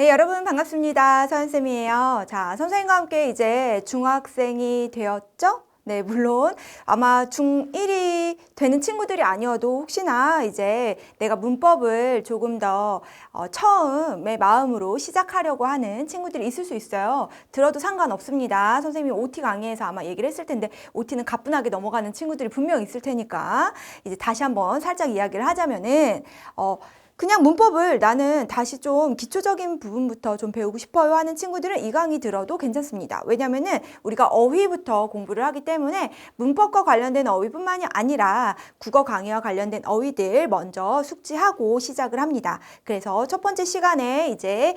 네, 여러분 반갑습니다. 서연쌤이에요. 자, 선생님과 함께 이제 중학생이 되었죠? 네, 물론 아마 중1이 되는 친구들이 아니어도 혹시나 이제 내가 문법을 조금 더 처음의 마음으로 시작하려고 하는 친구들이 있을 수 있어요. 들어도 상관없습니다. 선생님이 OT 강의에서 아마 얘기를 했을 텐데 OT는 가뿐하게 넘어가는 친구들이 분명 있을 테니까 이제 다시 한번 살짝 이야기를 하자면은 그냥 문법을 나는 다시 좀 기초적인 부분부터 좀 배우고 싶어요 하는 친구들은 이 강의 들어도 괜찮습니다. 왜냐면은 우리가 어휘부터 공부를 하기 때문에 문법과 관련된 어휘뿐만이 아니라 국어 강의와 관련된 어휘들 먼저 숙지하고 시작을 합니다. 그래서 첫 번째 시간에 이제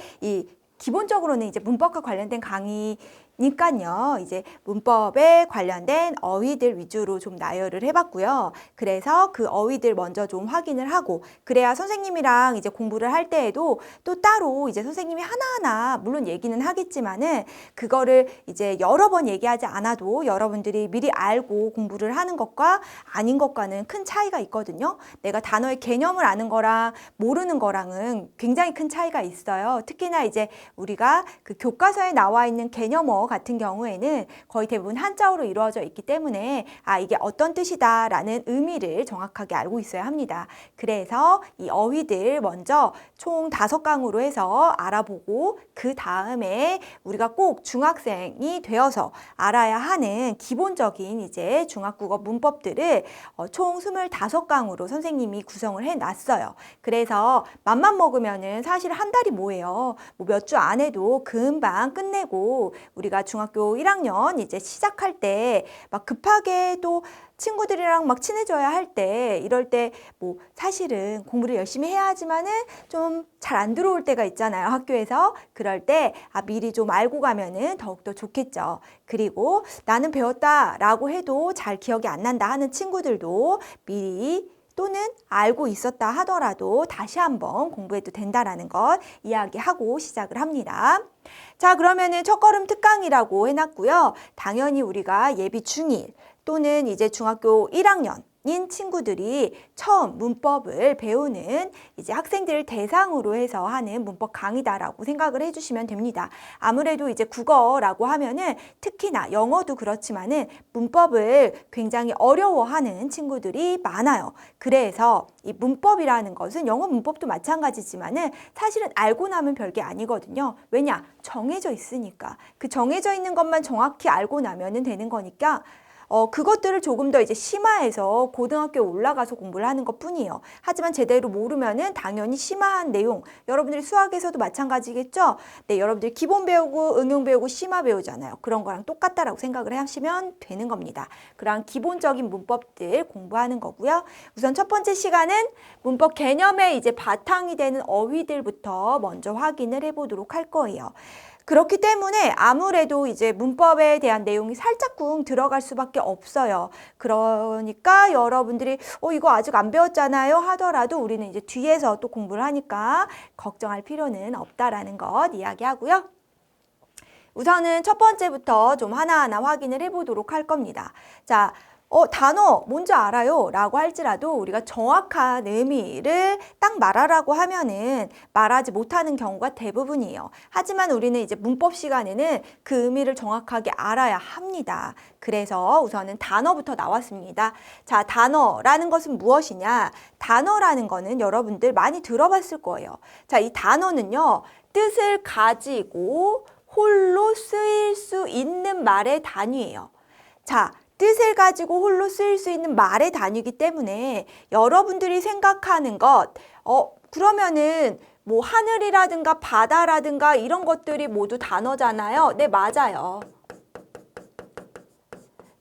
기본적으로는 이제 문법과 관련된 강의니까요. 이제 문법에 관련된 어휘들 위주로 좀 나열을 해봤고요. 그래서 그 어휘들 먼저 좀 확인을 하고 그래야 선생님이랑 이제 공부를 할 때에도 또 따로 이제 선생님이 하나하나 물론 얘기는 하겠지만은 그거를 이제 여러 번 얘기하지 않아도 여러분들이 미리 알고 공부를 하는 것과 아닌 것과는 큰 차이가 있거든요. 내가 단어의 개념을 아는 거랑 모르는 거랑은 굉장히 큰 차이가 있어요. 특히나 이제 우리가 그 교과서에 나와 있는 개념어 같은 경우에는 거의 대부분 한자어로 이루어져 있기 때문에 이게 어떤 뜻이다라는 의미를 정확하게 알고 있어야 합니다. 그래서 이 어휘들 먼저 총 5강으로 해서 알아보고 그 다음에 우리가 꼭 중학생이 되어서 알아야 하는 기본적인 이제 중학국어 문법들을 총 25강으로 선생님이 구성을 해놨어요. 그래서 맘만 먹으면은 사실 한 달이 뭐예요? 뭐 몇 주 안에도 금방 끝내고 우리가 중학교 1학년 이제 시작할 때 막 급하게 또 친구들이랑 막 친해져야 할 때 이럴 때 뭐 사실은 공부를 열심히 해야 하지만은 좀 잘 안 들어올 때가 있잖아요. 학교에서. 그럴 때 미리 좀 알고 가면은 더욱더 좋겠죠. 그리고 나는 배웠다라고 해도 잘 기억이 안 난다 하는 친구들도 미리 또는 알고 있었다 하더라도 다시 한번 공부해도 된다라는 것 이야기하고 시작을 합니다. 자, 그러면은 첫걸음 특강이라고 해놨고요. 당연히 우리가 예비 중1 또는 이제 중학교 1학년 인 친구들이 처음 문법을 배우는 이제 학생들을 대상으로 해서 하는 문법 강의다라고 생각을 해주시면 됩니다. 아무래도 이제 국어라고 하면은 특히나 영어도 그렇지만은 문법을 굉장히 어려워하는 친구들이 많아요. 그래서 이 문법이라는 것은 영어 문법도 마찬가지지만은 사실은 알고 나면 별게 아니거든요. 왜냐? 정해져 있으니까. 그 정해져 있는 것만 정확히 알고 나면은 되는 거니까 그것들을 조금 더 이제 심화해서 고등학교에 올라가서 공부를 하는 것 뿐이에요. 하지만 제대로 모르면은 당연히 심화한 내용, 여러분들이 수학에서도 마찬가지겠죠? 네, 여러분들이 기본 배우고 응용 배우고 심화 배우잖아요. 그런 거랑 똑같다라고 생각을 하시면 되는 겁니다. 그런 기본적인 문법들 공부하는 거고요. 우선 첫 번째 시간은 문법 개념의 이제 바탕이 되는 어휘들부터 먼저 확인을 해보도록 할 거예요. 그렇기 때문에 아무래도 이제 문법에 대한 내용이 살짝쿵 들어갈 수밖에 없어요. 그러니까 여러분들이 이거 아직 안 배웠잖아요 하더라도 우리는 이제 뒤에서 또 공부를 하니까 걱정할 필요는 없다라는 것 이야기하고요. 우선은 첫 번째부터 좀 하나하나 확인을 해보도록 할 겁니다. 자, 단어 뭔지 알아요? 라고 할지라도 우리가 정확한 의미를 딱 말하라고 하면은 말하지 못하는 경우가 대부분이에요. 하지만 우리는 이제 문법 시간에는 그 의미를 정확하게 알아야 합니다. 그래서 우선은 단어부터 나왔습니다. 자, 단어라는 것은 무엇이냐? 단어라는 거는 여러분들 많이 들어봤을 거예요. 자, 이 단어는요, 뜻을 가지고 홀로 쓰일 수 있는 말의 단위예요. 자, 뜻을 가지고 홀로 쓰일 수 있는 말의 단위이기 때문에 여러분들이 생각하는 것, 그러면은 뭐 하늘이라든가 바다라든가 이런 것들이 모두 단어잖아요. 네, 맞아요.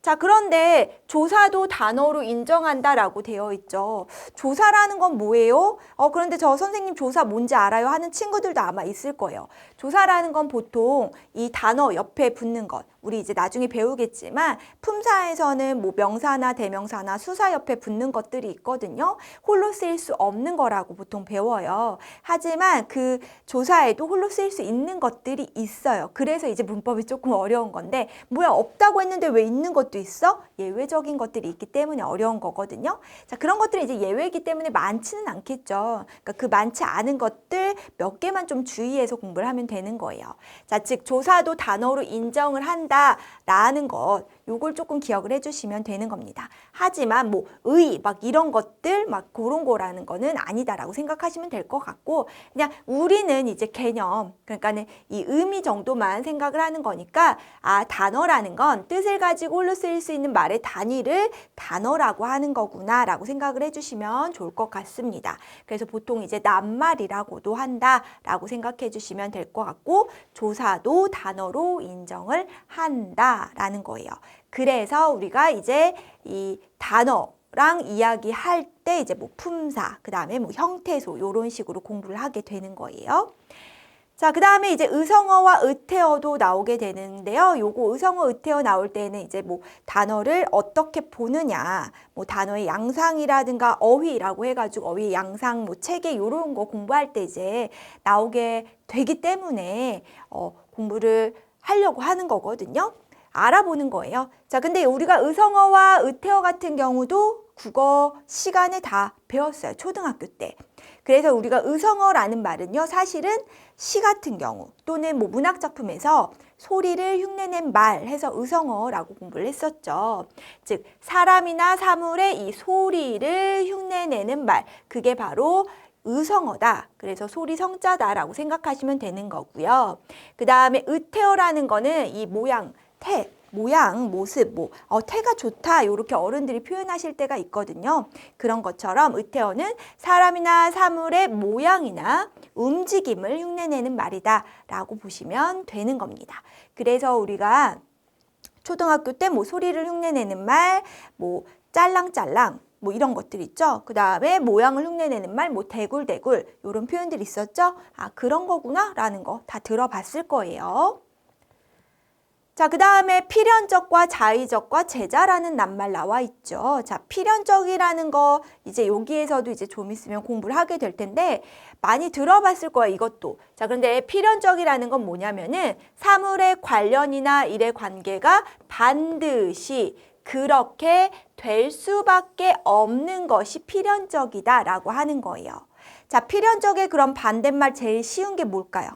자, 그런데 조사도 단어로 인정한다라고 되어 있죠. 조사라는 건 뭐예요? 그런데 저 선생님 조사 뭔지 알아요? 하는 친구들도 아마 있을 거예요. 조사라는 건 보통 이 단어 옆에 붙는 것. 우리 이제 나중에 배우겠지만 품사에서는 뭐 명사나 대명사나 수사 옆에 붙는 것들이 있거든요. 홀로 쓰일 수 없는 거라고 보통 배워요. 하지만 그 조사에도 홀로 쓰일 수 있는 것들이 있어요. 그래서 이제 문법이 조금 어려운 건데 뭐야 없다고 했는데 왜 있는 것 것도 있어? 예외적인 것들이 있기 때문에 어려운 거거든요. 자, 그런 것들이 이제 예외이기 때문에 많지는 않겠죠. 그러니까 그 많지 않은 것들 몇 개만 좀 주의해서 공부를 하면 되는 거예요. 자, 즉 조사도 단어로 인정을 한다라는 것, 요걸 조금 기억을 해주시면 되는 겁니다. 하지만 뭐 막 이런 것들 막 그런 거라는 거는 아니다라고 생각하시면 될 것 같고, 그냥 우리는 이제 개념, 그러니까는 이 의미 정도만 생각을 하는 거니까, 아, 단어라는 건 뜻을 가지고 홀로 쓰일 수 있는 말의 단위를 단어라고 하는 거구나라고 생각을 해주시면 좋을 것 같습니다. 그래서 보통 이제 낱말이라고도 한다라고 생각해 주시면 될 것 같고, 조사도 단어로 인정을 한다라는 거예요. 그래서 우리가 이제 이 단어랑 이야기할 때 이제 뭐 품사, 그 다음에 뭐 형태소 이런 식으로 공부를 하게 되는 거예요. 자, 그 다음에 이제 의성어와 의태어도 나오게 되는데요. 요거 의성어, 의태어 나올 때는 이제 뭐 단어를 어떻게 보느냐, 뭐 단어의 양상이라든가 어휘라고 해가지고 어휘, 양상, 뭐 체계 요런 거 공부할 때 이제 나오게 되기 때문에 공부를 하려고 하는 거거든요. 알아보는 거예요. 자, 근데 우리가 의성어와 의태어 같은 경우도 국어 시간에 다 배웠어요. 초등학교 때. 그래서 우리가 의성어라는 말은요, 사실은 시 같은 경우 또는 뭐 문학작품에서 소리를 흉내낸 말 해서 의성어라고 공부를 했었죠. 즉, 사람이나 사물의 이 소리를 흉내내는 말, 그게 바로 의성어다. 그래서 소리 성자다라고 생각하시면 되는 거고요. 그 다음에 의태어라는 거는 이 모양, 모양, 모습, 태가 좋다 이렇게 어른들이 표현하실 때가 있거든요. 그런 것처럼 의태어는 사람이나 사물의 모양이나 움직임을 흉내내는 말이다 라고 보시면 되는 겁니다. 그래서 우리가 초등학교 때 뭐 소리를 흉내내는 말, 뭐 짤랑짤랑 뭐 이런 것들 있죠. 그 다음에 모양을 흉내내는 말, 뭐 대굴대굴 이런 표현들이 있었죠. 아, 그런 거구나 라는 거 다 들어봤을 거예요. 자, 그 다음에 필연적과 자의적과 제자라는 낱말 나와 있죠. 자, 필연적이라는 거 이제 여기에서도 이제 좀 있으면 공부를 하게 될 텐데 많이 들어봤을 거예요, 이것도. 자, 그런데 필연적이라는 건 뭐냐면은 사물의 관련이나 일의 관계가 반드시 그렇게 될 수밖에 없는 것이 필연적이다라고 하는 거예요. 자, 필연적의 그런 반대말 제일 쉬운 게 뭘까요?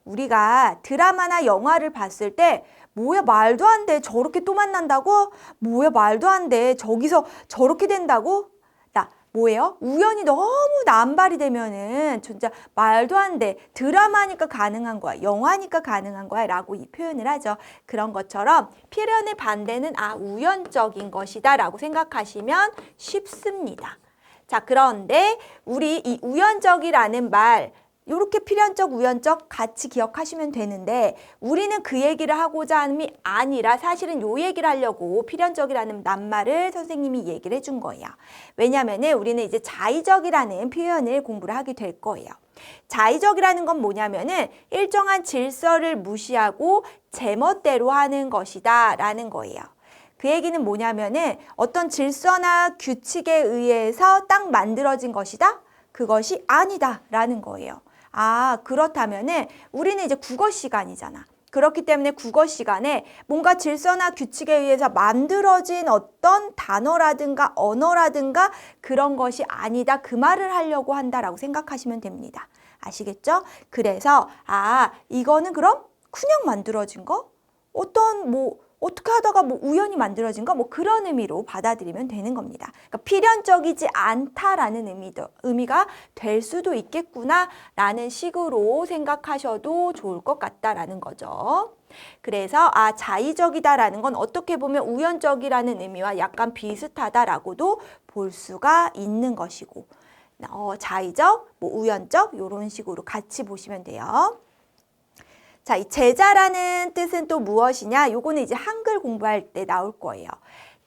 우리가 드라마나 영화를 봤을 때 뭐야 말도 안 돼 저렇게 또 만난다고? 뭐야 말도 안 돼 저기서 저렇게 된다고? 나 뭐예요? 우연히 너무 남발이 되면은 진짜 말도 안 돼 드라마니까 가능한 거야 영화니까 가능한 거야 라고 이 표현을 하죠. 그런 것처럼 필연의 반대는 우연적인 것이다 라고 생각하시면 쉽습니다. 자, 그런데 우리 이 우연적이라는 말 이렇게 필연적, 우연적 같이 기억하시면 되는데 우리는 그 얘기를 하고자 함이 아니라 사실은 요 얘기를 하려고 필연적이라는 낱말을 선생님이 얘기를 해준 거예요. 왜냐하면 우리는 이제 자의적이라는 표현을 공부를 하게 될 거예요. 자의적이라는 건 뭐냐면은 일정한 질서를 무시하고 제멋대로 하는 것이다 라는 거예요. 그 얘기는 뭐냐면은 어떤 질서나 규칙에 의해서 딱 만들어진 것이다? 그것이 아니다 라는 거예요. 그렇다면은 우리는 이제 국어 시간이잖아. 그렇기 때문에 국어 시간에 뭔가 질서나 규칙에 의해서 만들어진 어떤 단어라든가 언어라든가 그런 것이 아니다. 그 말을 하려고 한다라고 생각하시면 됩니다. 아시겠죠? 그래서 이거는 그럼 그냥 만들어진 거? 어떻게 하다가 우연히 만들어진 거? 그런 의미로 받아들이면 되는 겁니다. 그러니까 필연적이지 않다라는 의미가 될 수도 있겠구나 라는 식으로 생각하셔도 좋을 것 같다라는 거죠. 그래서 자의적이다라는 건 어떻게 보면 우연적이라는 의미와 약간 비슷하다라고도 볼 수가 있는 것이고 자의적, 우연적 이런 식으로 같이 보시면 돼요. 자, 이 제자라는 뜻은 또 무엇이냐? 요거는 이제 한글 공부할 때 나올 거예요.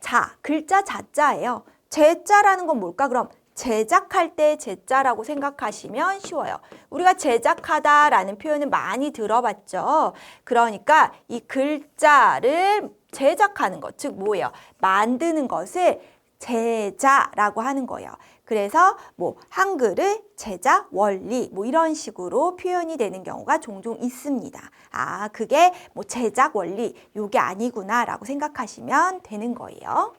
자, 글자 자자예요. 제자라는 건 뭘까? 그럼 제작할 때 제자라고 생각하시면 쉬워요. 우리가 제작하다라는 표현은 많이 들어봤죠. 그러니까 이 글자를 제작하는 것, 즉 뭐예요? 만드는 것을 제자라고 하는 거예요. 그래서 뭐 한글의 제자, 원리 뭐 이런 식으로 표현이 되는 경우가 종종 있습니다. 아, 그게 뭐 제작 원리 요게 아니구나라고 생각하시면 되는 거예요.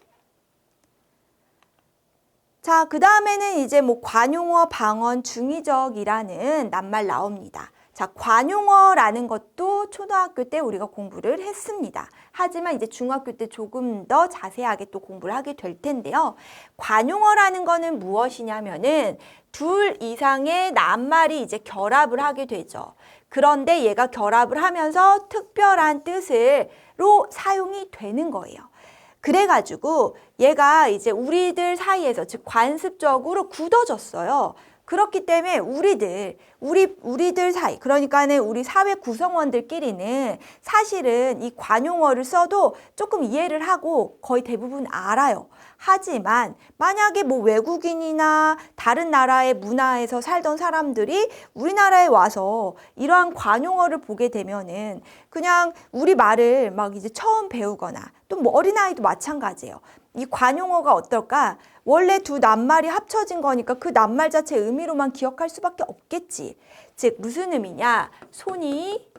자, 그 다음에는 이제 뭐 관용어, 방언, 중의적이라는 낱말 나옵니다. 자, 관용어라는 것도 초등학교 때 우리가 공부를 했습니다. 하지만 이제 중학교 때 조금 더 자세하게 또 공부를 하게 될 텐데요. 관용어라는 거는 무엇이냐면은 둘 이상의 낱말이 이제 결합을 하게 되죠. 그런데 얘가 결합을 하면서 특별한 뜻으로 사용이 되는 거예요. 그래가지고 얘가 이제 우리들 사이에서 즉 관습적으로 굳어졌어요. 그렇기 때문에 우리들 사이, 그러니까는 우리 사회 구성원들끼리는 사실은 이 관용어를 써도 조금 이해를 하고 거의 대부분 알아요. 하지만 만약에 뭐 외국인이나 다른 나라의 문화에서 살던 사람들이 우리나라에 와서 이러한 관용어를 보게 되면은 그냥 우리 말을 막 이제 처음 배우거나 또 뭐 어린아이도 마찬가지예요. 이 관용어가 어떨까? 원래 두 낱말이 합쳐진 거니까 그 낱말 자체 의미로만 기억할 수밖에 없겠지. 즉 무슨 의미냐? 손이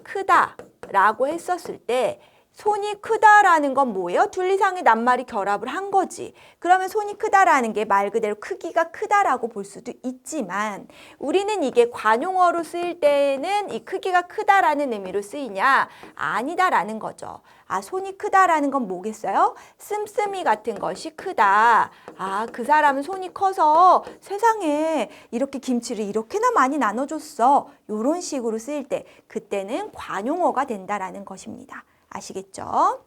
크다라고 했었을 때 손이 크다라는 건 뭐예요? 둘 이상의 낱말이 결합을 한 거지. 그러면 손이 크다라는 게 말 그대로 크기가 크다라고 볼 수도 있지만 우리는 이게 관용어로 쓰일 때는 이 크기가 크다라는 의미로 쓰이냐? 아니다라는 거죠. 아, 손이 크다라는 건 뭐겠어요? 씀씀이 같은 것이 크다. 아, 그 사람은 손이 커서 세상에 이렇게 김치를 이렇게나 많이 나눠줬어. 이런 식으로 쓰일 때 그때는 관용어가 된다라는 것입니다. 아시겠죠?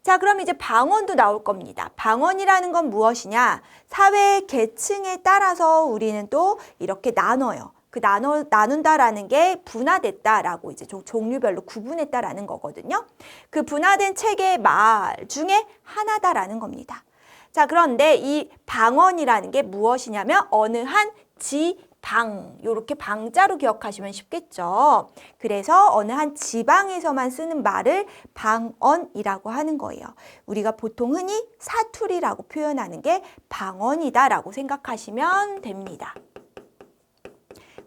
자, 그럼 이제 방언도 나올 겁니다. 방언이라는 건 무엇이냐? 사회 계층에 따라서 우리는 또 이렇게 나눠요. 그 나눈다라는 게 분화됐다라고 이제 종류별로 구분했다라는 거거든요. 그 분화된 체계의 말 중에 하나다라는 겁니다. 자, 그런데 이 방언이라는 게 무엇이냐면 어느 한 지방, 요렇게 방자로 기억하시면 쉽겠죠. 그래서 어느 한 지방에서만 쓰는 말을 방언이라고 하는 거예요. 우리가 보통 흔히 사투리라고 표현하는 게 방언이다라고 생각하시면 됩니다.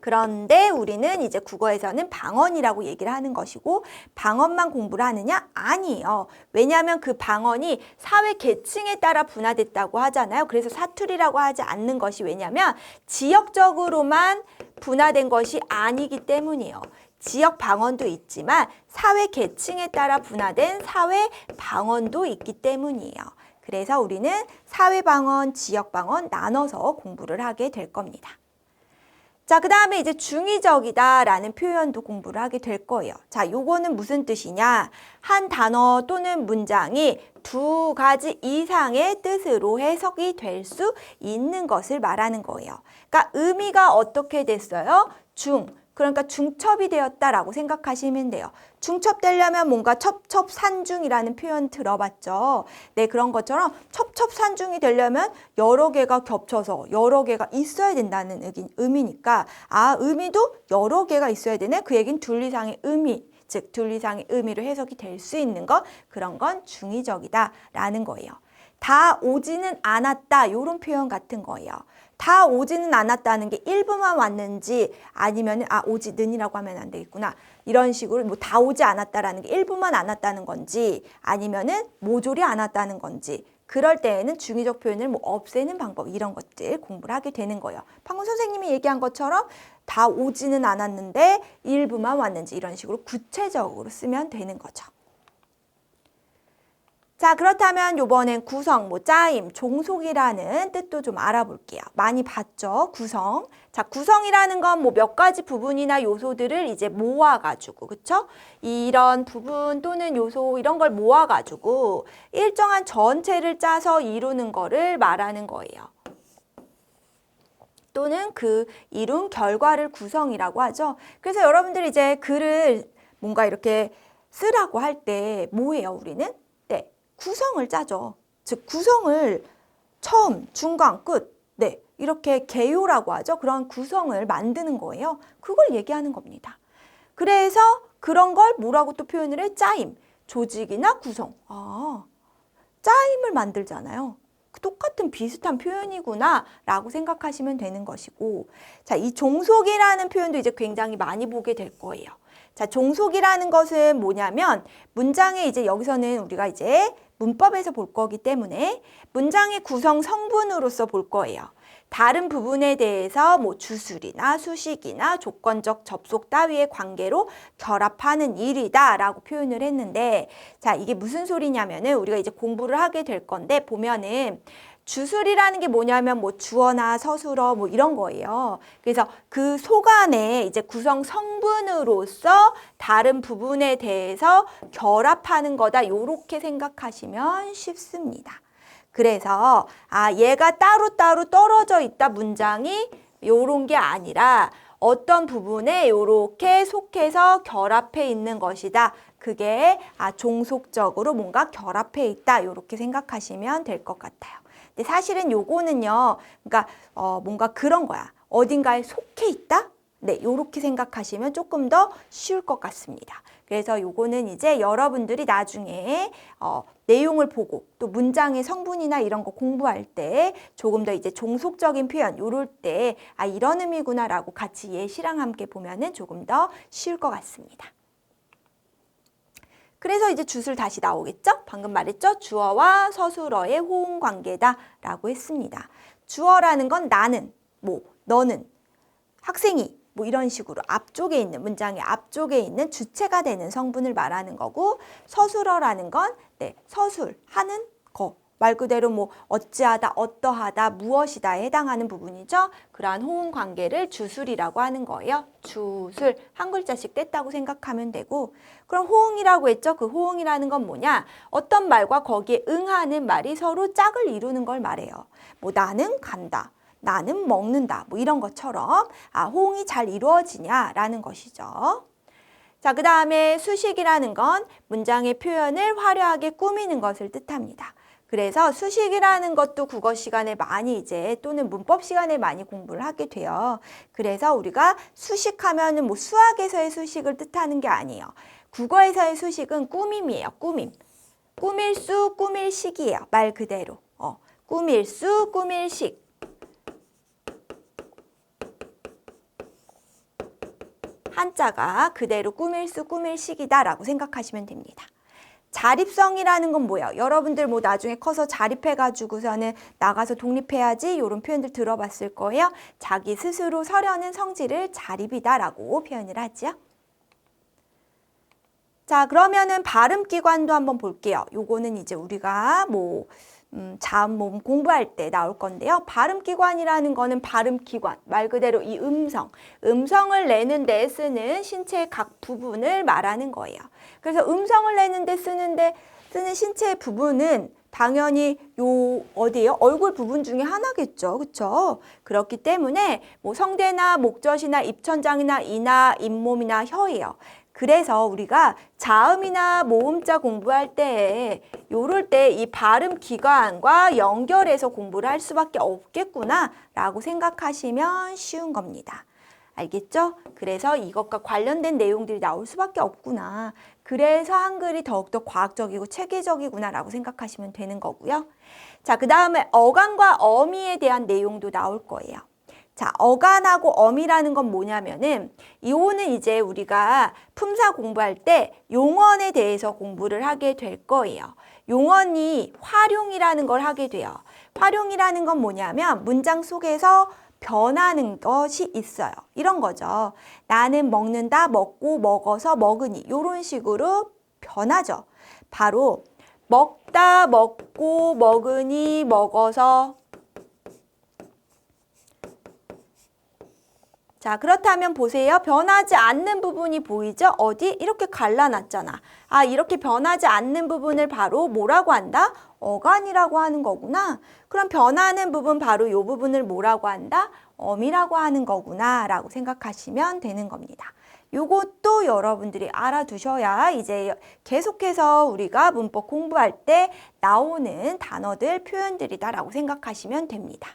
그런데 우리는 이제 국어에서는 방언이라고 얘기를 하는 것이고 방언만 공부를 하느냐? 아니에요. 왜냐하면 그 방언이 사회 계층에 따라 분화됐다고 하잖아요. 그래서 사투리라고 하지 않는 것이 왜냐하면 지역적으로만 분화된 것이 아니기 때문이에요. 지역 방언도 있지만 사회 계층에 따라 분화된 사회 방언도 있기 때문이에요. 그래서 우리는 사회 방언, 지역 방언 나눠서 공부를 하게 될 겁니다. 자, 그 다음에 이제 중의적이다라는 표현도 공부를 하게 될 거예요. 자, 요거는 무슨 뜻이냐? 한 단어 또는 문장이 두 가지 이상의 뜻으로 해석이 될 수 있는 것을 말하는 거예요. 그러니까 의미가 어떻게 됐어요? 그러니까 중첩이 되었다라고 생각하시면 돼요. 중첩되려면 뭔가 첩첩산중이라는 표현 들어봤죠? 네, 그런 것처럼 첩첩산중이 되려면 여러 개가 겹쳐서 여러 개가 있어야 된다는 의미니까 의미도 여러 개가 있어야 되네? 그 얘기는 둘 이상의 의미, 즉 둘 이상의 의미로 해석이 될 수 있는 것, 그런 건 중의적이다라는 거예요. 다 오지는 않았다, 이런 표현 같은 거예요. 다 오지는 않았다는 게 일부만 왔는지 아니면 오지는이라고 하면 안 되겠구나. 이런 식으로 뭐 다 오지 않았다라는 게 일부만 안 왔다는 건지 아니면은 모조리 안 왔다는 건지 그럴 때에는 중의적 표현을 뭐 없애는 방법 이런 것들 공부를 하게 되는 거예요. 방금 선생님이 얘기한 것처럼 다 오지는 않았는데 일부만 왔는지 이런 식으로 구체적으로 쓰면 되는 거죠. 자, 그렇다면 이번엔 구성, 짜임, 종속이라는 뜻도 좀 알아볼게요. 많이 봤죠? 구성. 자, 구성이라는 건 뭐 몇 가지 부분이나 요소들을 이제 모아가지고, 그쵸? 이런 부분 또는 요소 이런 걸 모아가지고 일정한 전체를 짜서 이루는 거를 말하는 거예요. 또는 그 이룬 결과를 구성이라고 하죠. 그래서 여러분들이 이제 글을 뭔가 이렇게 쓰라고 할 때 뭐예요, 우리는? 네. 구성을 짜죠. 즉 구성을 처음, 중간, 끝 이렇게 개요라고 하죠. 그런 구성을 만드는 거예요. 그걸 얘기하는 겁니다. 그래서 그런 걸 뭐라고 또 표현을 해? 짜임, 조직이나 구성. 짜임을 만들잖아요. 똑같은 비슷한 표현이구나 라고 생각하시면 되는 것이고, 자, 이 종속이라는 표현도 이제 굉장히 많이 보게 될 거예요. 자, 종속이라는 것은 뭐냐면 문장에 이제 여기서는 우리가 이제 문법에서 볼 거기 때문에 문장의 구성 성분으로서 볼 거예요. 다른 부분에 대해서 뭐 주술이나 수식이나 조건적 접속 따위의 관계로 결합하는 일이다 라고 표현을 했는데, 자, 이게 무슨 소리냐면은 우리가 이제 공부를 하게 될 건데 보면은 주술이라는 게 뭐냐면 뭐 주어나 서술어 뭐 이런 거예요. 그래서 그 속안에 이제 구성 성분으로서 다른 부분에 대해서 결합하는 거다, 요렇게 생각하시면 쉽습니다. 그래서 얘가 따로따로 떨어져 있다 문장이 요런 게 아니라 어떤 부분에 요렇게 속해서 결합해 있는 것이다. 그게 종속적으로 뭔가 결합해 있다, 요렇게 생각하시면 될 것 같아요. 근데 사실은 요거는요, 그러니까 뭔가 그런 거야. 어딘가에 속해 있다? 네, 요렇게 생각하시면 조금 더 쉬울 것 같습니다. 그래서 요거는 이제 여러분들이 나중에 내용을 보고 또 문장의 성분이나 이런 거 공부할 때 조금 더 이제 종속적인 표현 요럴 때 이런 의미구나라고 같이 예시랑 함께 보면은 조금 더 쉬울 것 같습니다. 그래서 이제 주술 다시 나오겠죠? 방금 말했죠? 주어와 서술어의 호응 관계다라고 했습니다. 주어라는 건 나는, 뭐 너는, 학생이, 뭐 이런 식으로 앞쪽에 있는 문장의 앞쪽에 있는 주체가 되는 성분을 말하는 거고, 서술어라는 건 서술하는 거, 말 그대로 뭐 어찌하다, 어떠하다, 무엇이다에 해당하는 부분이죠. 그러한 호응 관계를 주술이라고 하는 거예요. 주술 한 글자씩 뗐다고 생각하면 되고, 그럼 호응이라고 했죠. 그 호응이라는 건 뭐냐? 어떤 말과 거기에 응하는 말이 서로 짝을 이루는 걸 말해요. 뭐 나는 간다, 나는 먹는다, 뭐 이런 것처럼 호응이 잘 이루어지냐라는 것이죠. 자, 그 다음에 수식이라는 건 문장의 표현을 화려하게 꾸미는 것을 뜻합니다. 그래서 수식이라는 것도 국어 시간에 많이 이제 또는 문법 시간에 많이 공부를 하게 돼요. 그래서 우리가 수식하면은 뭐 수학에서의 수식을 뜻하는 게 아니에요. 국어에서의 수식은 꾸밈이에요. 꾸밈. 꾸밀 수, 꾸밀 식이에요. 말 그대로. 꾸밀 수, 꾸밀 식. 한자가 그대로 꾸밀 수, 꾸밀 식이다라고 생각하시면 됩니다. 자립성이라는 건 뭐예요? 여러분들 뭐 나중에 커서 자립해가지고서는 나가서 독립해야지 이런 표현들 들어봤을 거예요. 자기 스스로 서려는 성질을 자립이다라고 표현을 하죠. 자, 그러면은 발음기관도 한번 볼게요. 요거는 이제 우리가 뭐 자음 모음 공부할 때 나올 건데요. 발음기관이라는 거는 발음기관, 말 그대로 이 음성을 내는 데 쓰는 신체의 각 부분을 말하는 거예요. 그래서 음성을 내는 데 쓰는 신체의 부분은 당연히 어디예요? 얼굴 부분 중에 하나겠죠. 그렇죠? 그렇기 때문에 뭐 성대나 목젖이나 입천장이나 이나 잇몸이나 혀예요. 그래서 우리가 자음이나 모음자 공부할 때 요럴 때 이 발음 기관과 연결해서 공부를 할 수밖에 없겠구나 라고 생각하시면 쉬운 겁니다. 알겠죠? 그래서 이것과 관련된 내용들이 나올 수밖에 없구나. 그래서 한글이 더욱더 과학적이고 체계적이구나 라고 생각하시면 되는 거고요. 자, 그 다음에 어간과 어미에 대한 내용도 나올 거예요. 자, 어간하고 어미라는 건 뭐냐면은 이거는 이제 우리가 품사 공부할 때 용언에 대해서 공부를 하게 될 거예요. 용언이 활용이라는 걸 하게 돼요. 활용이라는 건 뭐냐면 문장 속에서 변하는 것이 있어요. 이런 거죠. 나는 먹는다, 먹고, 먹어서, 먹으니 이런 식으로 변하죠. 바로 먹다, 먹고, 먹으니, 먹어서. 자, 그렇다면 보세요. 변하지 않는 부분이 보이죠? 어디? 이렇게 갈라놨잖아. 이렇게 변하지 않는 부분을 바로 뭐라고 한다? 어간이라고 하는 거구나. 그럼 변하는 부분 바로 이 부분을 뭐라고 한다? 어미라고 하는 거구나 라고 생각하시면 되는 겁니다. 요것도 여러분들이 알아두셔야 이제 계속해서 우리가 문법 공부할 때 나오는 단어들, 표현들이다 라고 생각하시면 됩니다.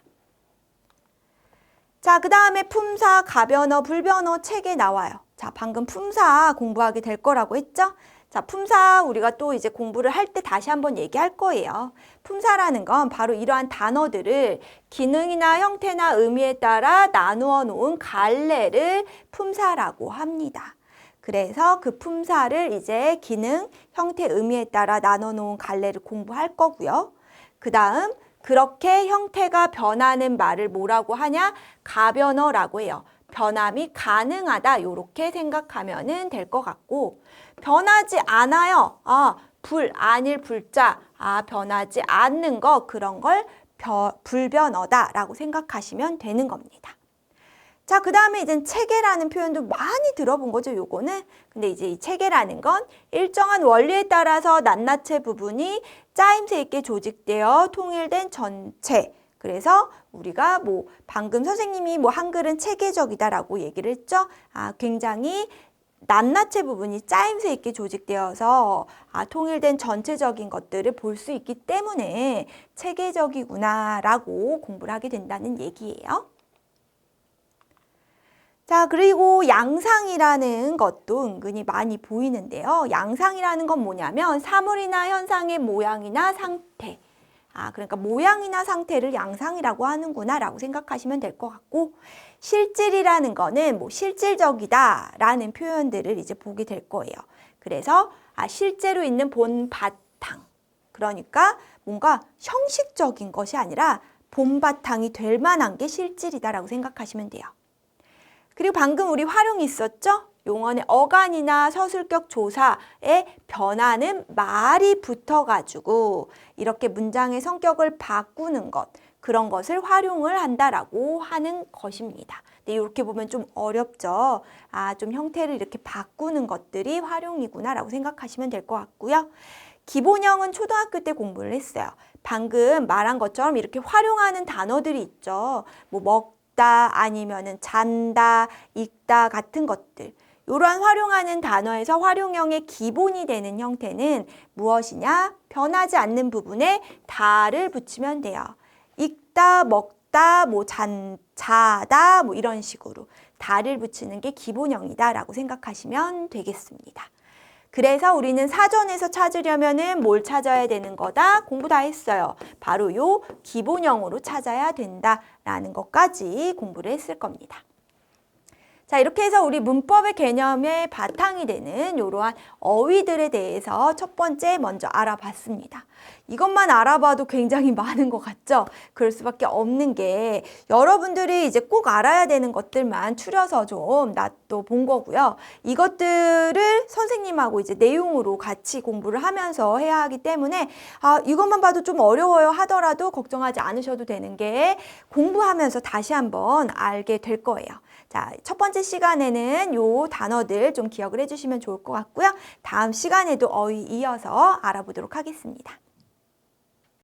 자, 그 다음에 품사, 가변어, 불변어 책에 나와요. 자, 방금 품사 공부하게 될 거라고 했죠? 자, 품사 우리가 또 이제 공부를 할 때 다시 한번 얘기할 거예요. 품사라는 건 바로 이러한 단어들을 기능이나 형태나 의미에 따라 나누어 놓은 갈래를 품사라고 합니다. 그래서 그 품사를 이제 기능, 형태, 의미에 따라 나눠 놓은 갈래를 공부할 거고요. 그 다음 그렇게 형태가 변하는 말을 뭐라고 하냐? 가변어라고 해요. 변함이 가능하다 이렇게 생각하면 될 것 같고 변하지 않아요. 아닐 불자. 변하지 않는 거 그런 걸 불변어다라고 생각하시면 되는 겁니다. 자, 그 다음에 이제 체계라는 표현도 많이 들어본 거죠, 요거는. 근데 이제 이 체계라는 건 일정한 원리에 따라서 낱낱의 부분이 짜임새 있게 조직되어 통일된 전체. 그래서 우리가 방금 선생님이 한글은 체계적이다라고 얘기를 했죠. 굉장히 낱낱의 부분이 짜임새 있게 조직되어서 통일된 전체적인 것들을 볼 수 있기 때문에 체계적이구나라고 공부를 하게 된다는 얘기예요. 자, 그리고 양상이라는 것도 은근히 많이 보이는데요. 양상이라는 건 뭐냐면 사물이나 현상의 모양이나 상태. 그러니까 모양이나 상태를 양상이라고 하는구나 라고 생각하시면 될 것 같고 실질이라는 거는 실질적이다 라는 표현들을 이제 보게 될 거예요. 그래서 실제로 있는 본 바탕. 그러니까 뭔가 형식적인 것이 아니라 본 바탕이 될 만한 게 실질이다 라고 생각하시면 돼요. 그리고 방금 우리 활용이 있었죠? 용언의 어간이나 서술격 조사에 변하는 말이 붙어가지고 이렇게 문장의 성격을 바꾸는 것, 그런 것을 활용을 한다라고 하는 것입니다. 근데 이렇게 보면 좀 어렵죠? 좀 형태를 이렇게 바꾸는 것들이 활용이구나라고 생각하시면 될 것 같고요. 기본형은 초등학교 때 공부를 했어요. 방금 말한 것처럼 이렇게 활용하는 단어들이 있죠. 먹다 아니면은 잔다, 읽다 같은 것들. 이러한 활용하는 단어에서 활용형의 기본이 되는 형태는 무엇이냐? 변하지 않는 부분에 다를 붙이면 돼요. 읽다, 먹다, 자다 이런 식으로 다를 붙이는 게 기본형이다라고 생각하시면 되겠습니다. 그래서 우리는 사전에서 찾으려면은 뭘 찾아야 되는 거다? 공부 다 했어요. 바로 요 기본형으로 찾아야 된다라는 것까지 공부를 했을 겁니다. 자, 이렇게 해서 우리 문법의 개념의 바탕이 되는 이러한 어휘들에 대해서 첫 번째 먼저 알아봤습니다. 이것만 알아봐도 굉장히 많은 것 같죠? 그럴 수밖에 없는 게 여러분들이 이제 꼭 알아야 되는 것들만 추려서 좀 또 본 거고요. 이것들을 선생님하고 이제 내용으로 같이 공부를 하면서 해야 하기 때문에 이것만 봐도 좀 어려워요 하더라도 걱정하지 않으셔도 되는 게 공부하면서 다시 한번 알게 될 거예요. 자, 첫 번째 시간에는 요 단어들 좀 기억을 해주시면 좋을 것 같고요. 다음 시간에도 어휘 이어서 알아보도록 하겠습니다.